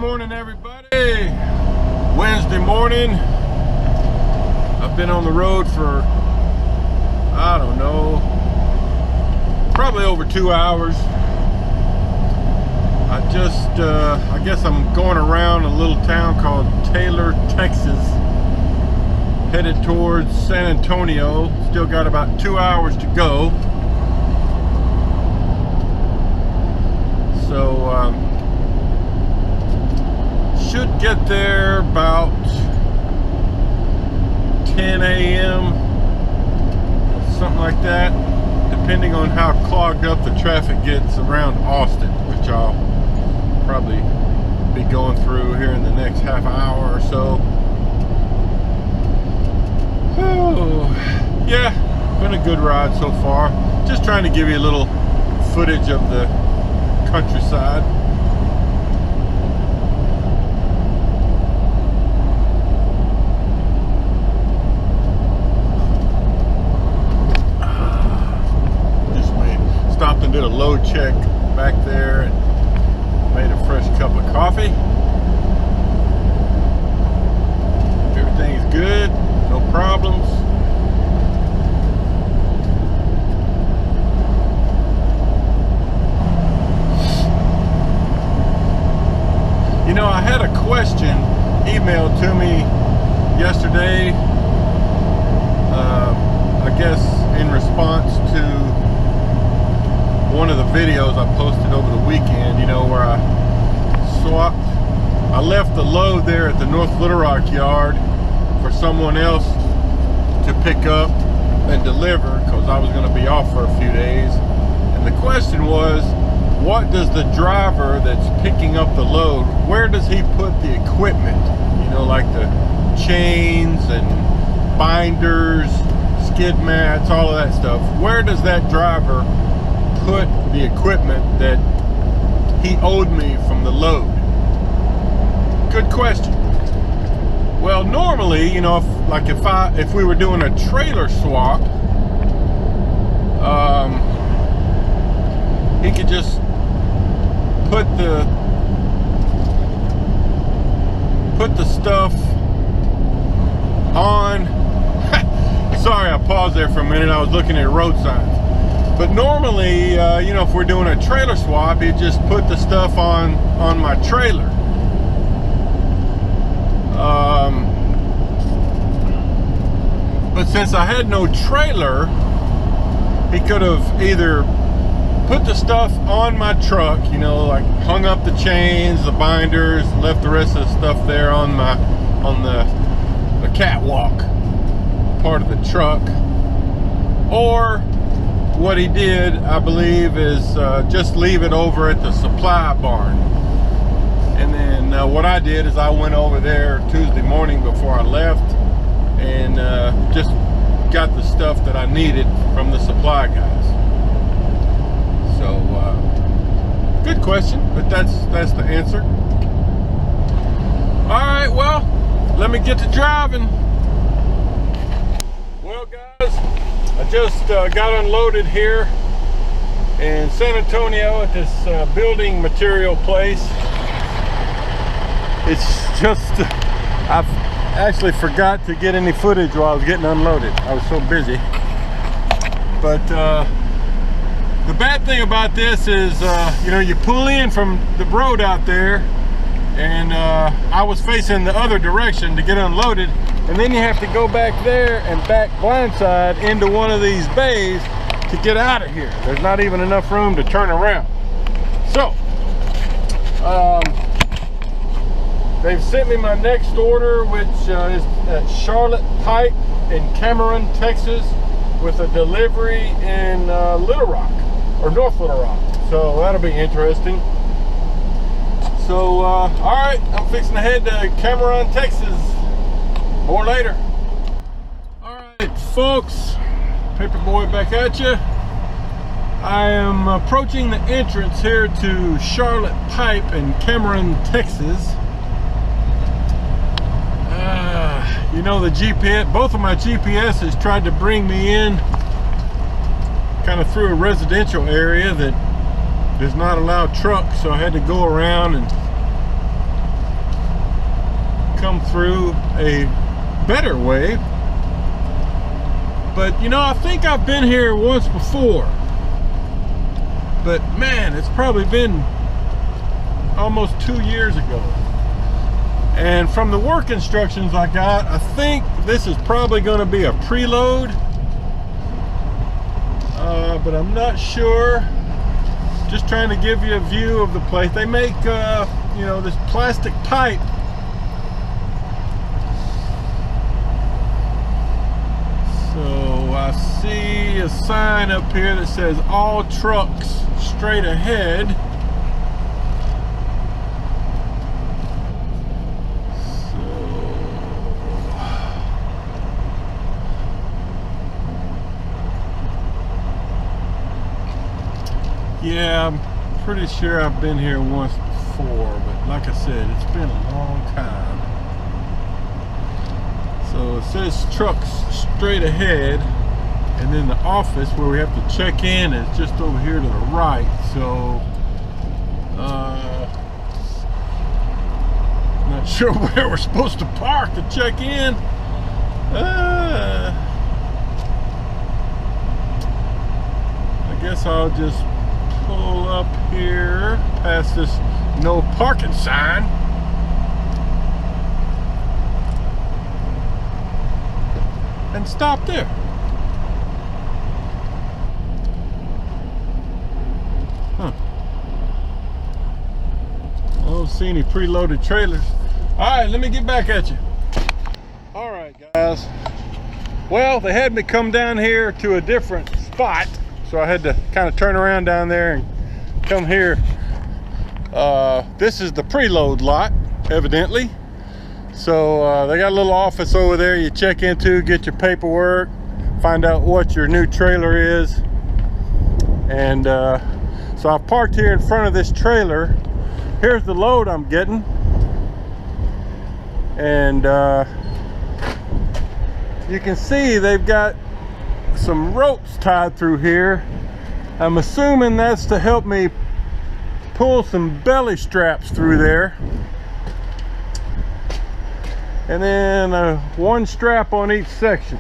morning, everybody. Wednesday morning. I've been on the road for, I don't know, probably over 2 hours. I guess I'm going around a little town called Taylor, Texas, headed towards San Antonio. Still got about 2 hours to go. So, should get there about 10 a.m. something like that, depending on how clogged up the traffic gets around Austin, which I'll probably be going through here in the next half hour or so. Oh, yeah, been a good ride so far. Just trying to give you a little footage of the countryside. Stopped and did a load check back there and made a fresh cup of coffee. Everything is good, no problems. You know, I had a question emailed to me yesterday, I guess in response to one of the videos I posted over the weekend, you know, where I left the load there at the North Little Rock yard for someone else to pick up and deliver because I was going to be off for a few days. And the question was, what does the driver that's picking up the load, where does he put the equipment? You know, like the chains and binders, skid mats, all of that stuff. Where does that driver put the equipment that he owed me from the load? Good question. Well, normally, you know, if we were doing a trailer swap, he could just put the stuff on. Sorry, I paused there for a minute. I was looking at road signs. But normally, you know, if we're doing a trailer swap, you just put the stuff on my trailer. But since I had no trailer, he could have either put the stuff on my truck, you know, like hung up the chains, the binders, left the rest of the stuff there on the catwalk part of the truck, or what he did, I believe, is just leave it over at the supply barn. And then what I did is I went over there Tuesday morning before I left and just got the stuff that I needed from the supply guys. So good question, but that's the answer. All right, well, let me get to driving. Well, guys, I just got unloaded here in San Antonio at this building material place. It's just, I actually forgot to get any footage while I was getting unloaded. I was so busy. But the bad thing about this is, you know, you pull in from the road out there, and I was facing the other direction to get unloaded, and then you have to go back there and back blindside into one of these bays to get out of here. There's not even enough room to turn around. So, they've sent me my next order, which is at Charlotte Pipe in Cameron, Texas, with a delivery in Little Rock, or North Little Rock. So that'll be interesting. So, all right, I'm fixing to head to Cameron, Texas. More later. All right, folks, Paperboy back at you. I am approaching the entrance here to Charlotte Pipe in Cameron, Texas. You know, the GPS, both of my GPSs tried to bring me in kind of through a residential area that does not allow trucks, so I had to go around and come through a better way. But you know, I think I've been here once before. But man, it's probably been almost 2 years ago. And from the work instructions I got, I think this is probably going to be a preload. But I'm not sure. Just trying to give you a view of the place. They make, you know, this plastic pipe. So I see a sign up here that says all trucks straight ahead. Yeah, I'm pretty sure I've been here once before, but like I said, it's been a long time. So it says trucks straight ahead, and then the office where we have to check in is just over here to the right. So not sure where we're supposed to park to check in. I guess I'll just pull up here past this no parking sign. And stop there. Huh. I don't see any preloaded trailers. Alright, let me get back at you. Alright guys. Well, they had me come down here to a different spot. So I had to kind of turn around down there and come here. This is the preload lot, evidently. So they got a little office over there you check into, get your paperwork, find out what your new trailer is. And so I've parked here in front of this trailer. Here's the load I'm getting. And you can see they've got some ropes tied through here. I'm assuming that's to help me pull some belly straps through there. And then one strap on each section.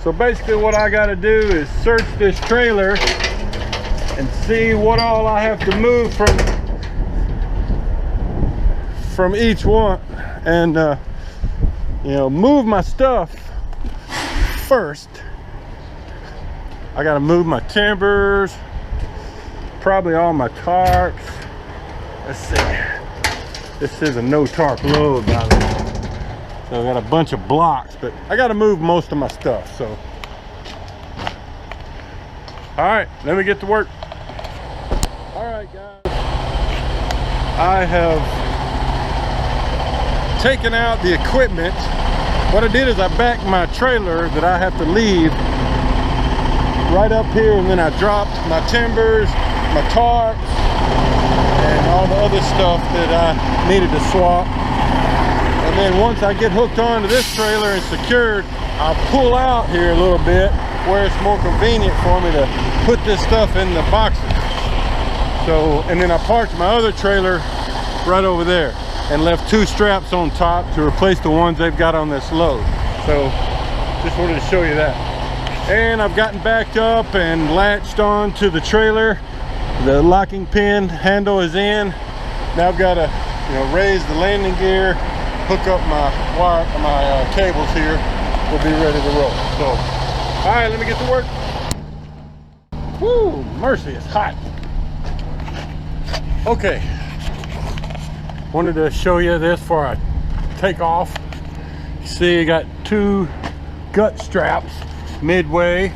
So basically what I got to do is search this trailer and see what all I have to move from each one, and you know, move my stuff first. I got to move my timbers, probably all my tarps. Let's see. This is a no tarp load, by the way. So I got a bunch of blocks, but I got to move most of my stuff. So, all right, let me get to work. All right, guys. I have taken out the equipment. What I did is I backed my trailer that I have to leave right up here, and then I dropped my timbers, my tarps, and all the other stuff that I needed to swap. And then once I get hooked onto this trailer and secured, I'll pull out here a little bit where it's more convenient for me to put this stuff in the boxes. So, and then I parked my other trailer right over there and left 2 straps on top to replace the ones they've got on this load. So just wanted to show you that. And I've gotten backed up and latched on to the trailer. The locking pin handle is in. Now I've got to, you know, raise the landing gear, hook up my wire, my cables here. We'll be ready to roll. So, all right, let me get to work. Woo, mercy, it's hot. Okay, wanted to show you this before I take off. You see, you got 2 gut straps midway,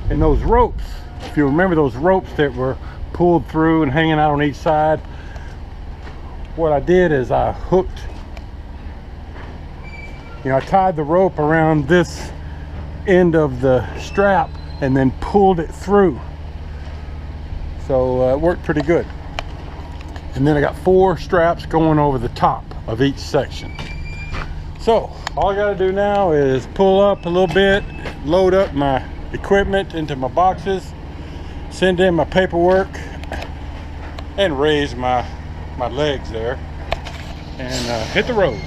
and those ropes, if you remember those ropes that were pulled through and hanging out on each side, what I did is I hooked, you know, I tied the rope around this end of the strap and then pulled it through. So it worked pretty good. And then I got 4 straps going over the top of each section. So all I got to do now is pull up a little bit, load up my equipment into my boxes, send in my paperwork, and raise my legs there. and hit the road.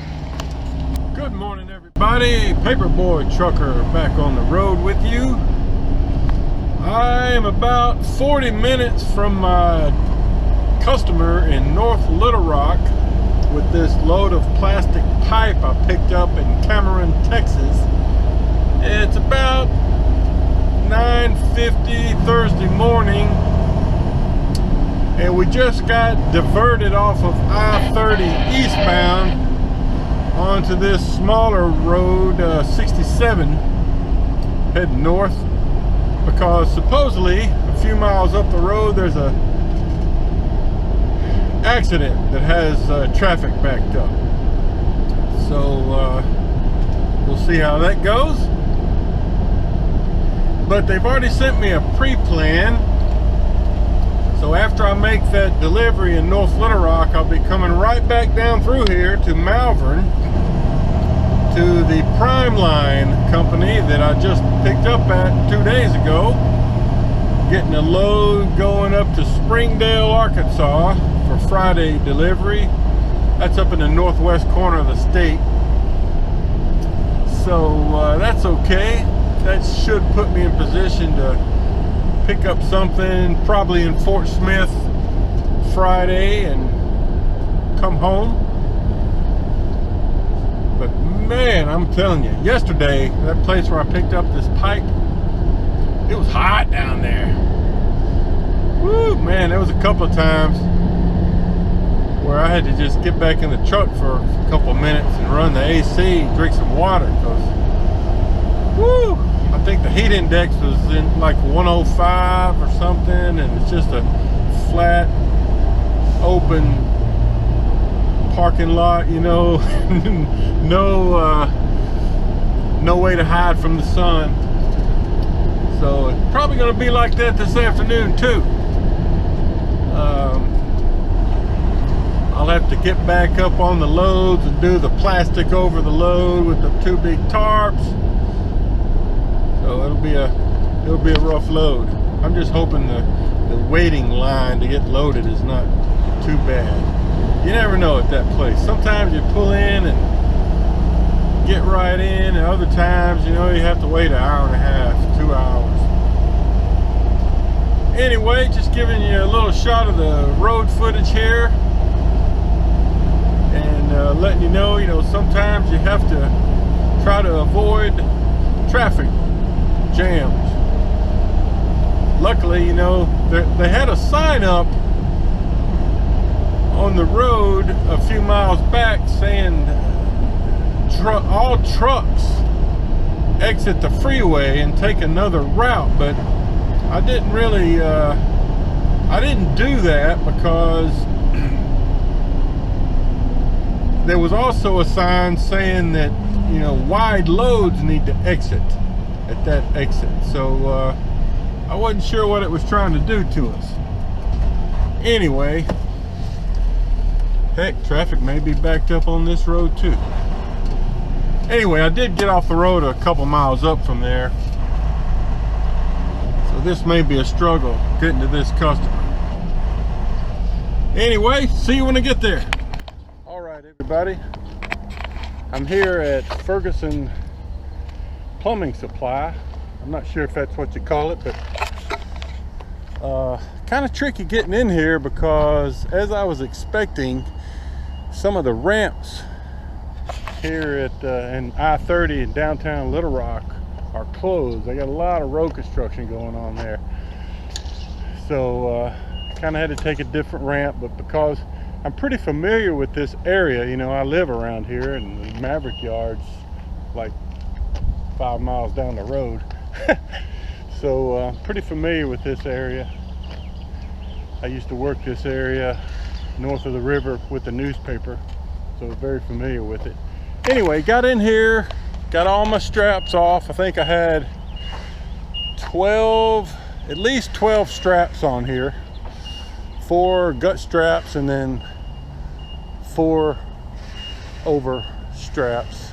Good morning, everybody. Paperboy Trucker back on the road with you. I am about 40 minutes from my customer in North Little Rock with this load of plastic pipe I picked up in Cameron, Texas. It's about 9:50 Thursday morning, and we just got diverted off of I-30 eastbound onto this smaller road, 67, heading north, because supposedly a few miles up the road there's a accident that has traffic backed up. So we'll see how that goes. But they've already sent me a pre-plan. So after I make that delivery in North Little Rock, I'll be coming right back down through here to Malvern, to the Prime Line company that I just picked up at 2 days ago, getting a load going up to Springdale, Arkansas for Friday delivery. That's up in the northwest corner of the state. So that's okay. That should put me in position to pick up something probably in Fort Smith Friday and come home. But man, I'm telling you, yesterday, that place where I picked up this pipe, it was hot down there. Woo, man, there was a couple of times where I had to just get back in the truck for a couple of minutes and run the AC, drink some water, because woo, I think the heat index was in like 105 or something, and it's just a flat, open parking lot, you know, no way to hide from the sun. So it's probably going to be like that this afternoon too. I'll have to get back up on the loads and do the plastic over the load with the two big tarps. So it'll be a rough load. I'm just hoping the waiting line to get loaded is not too bad. You never know at that place. Sometimes you pull in and get right in, and other times, you know, you have to wait an hour and a half, 2 hours. Anyway, just giving you a little shot of the road footage here, and letting you know, sometimes you have to try to avoid traffic jams. Luckily, they had a sign up on the road a few miles back saying all trucks exit the freeway and take another route, but I didn't really I didn't do that because there was also a sign saying that wide loads need to exit at that exit. So I wasn't sure what it was trying to do to us. Anyway, heck, traffic may be backed up on this road too. Anyway, I did get off the road a couple miles up from there, so this may be a struggle getting to this customer. Anyway, see you when I get there. All right, everybody, I'm here at Ferguson Plumbing Supply. I'm not sure if that's what you call it, but kind of tricky getting in here because, as I was expecting, some of the ramps here at in I-30 in downtown Little Rock are closed. They got a lot of road construction going on there, so kind of had to take a different ramp. But because I'm pretty familiar with this area, I live around here, and the Maverick yard's like 5 miles down the road. So pretty familiar with this area. I used to work this area north of the river with the newspaper, so very familiar with it. Anyway, got in here, got all my straps off. I think I had at least 12 straps on here. 4 gut straps and then 4 over straps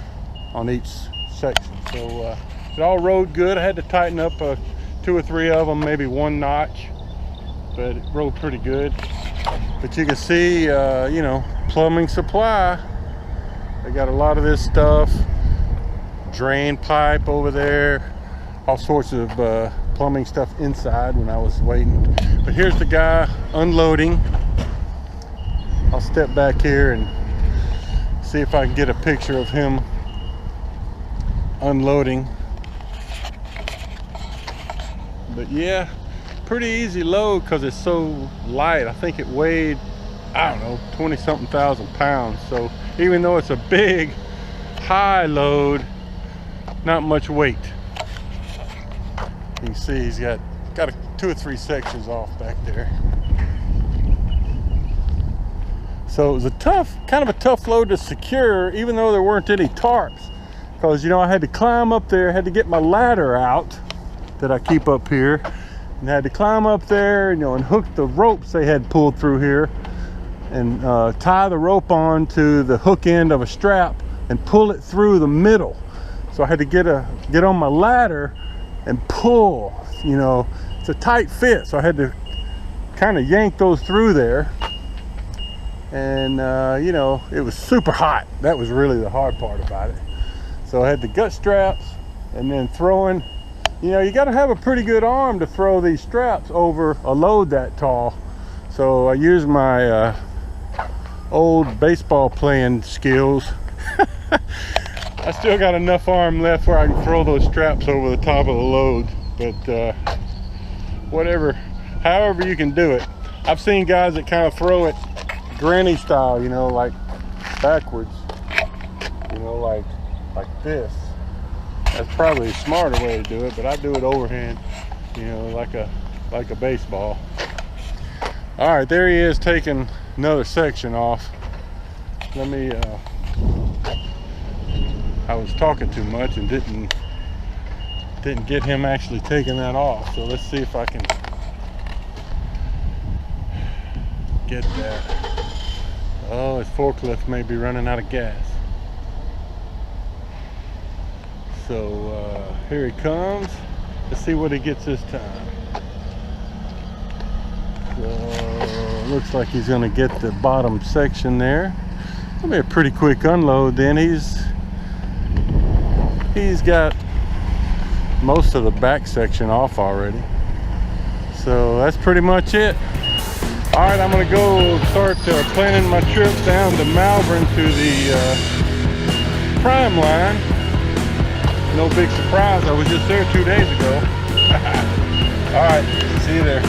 on each section. So it all rode good. I had to tighten up 2 or 3 of them, maybe 1 notch, but it rode pretty good. But you can see, plumbing supply. They got a lot of this stuff. Drain pipe over there. All sorts of plumbing stuff inside when I was waiting. But here's the guy unloading. I'll step back here and see if I can get a picture of him unloading. But yeah, pretty easy load because it's so light. I think it weighed, I don't know, 20 something thousand pounds. So even though it's a big high load, not much weight. You can see he's got 2 or 3 sections off back there. So it was kind of a tough load to secure, even though there weren't any tarps. Because, you know, I had to climb up there, had to get my ladder out that I keep up here, and had to climb up there, you know, and hook the ropes they had pulled through here, and tie the rope on to the hook end of a strap and pull it through the middle. So I had to get on my ladder and pull. You know, it's a tight fit, so I had to kind of yank those through there. And you know, it was super hot. That was really the hard part about it. So I had the gut straps, and then throwing, you know, you got to have a pretty good arm to throw these straps over a load that tall. So I used my old baseball playing skills. I still got enough arm left where I can throw those straps over the top of the load. But whatever, however you can do it. I've seen guys that kind of throw it granny style, you know, like backwards, you know, like this. That's probably a smarter way to do it, but I do it overhand, you know, like a baseball. All right, there he is taking another section off. Let me I was talking too much and didn't get him actually taking that off. So let's see if I can get that. Oh, his forklift may be running out of gas. So here he comes. Let's see what he gets this time. So looks like he's gonna get the bottom section there. That'll be a pretty quick unload then. He's got most of the back section off already. So that's pretty much it. All right, I'm gonna go start planning my trip down to Malvern to the Prime line. No big surprise, I was just there 2 days ago. All right, see you there.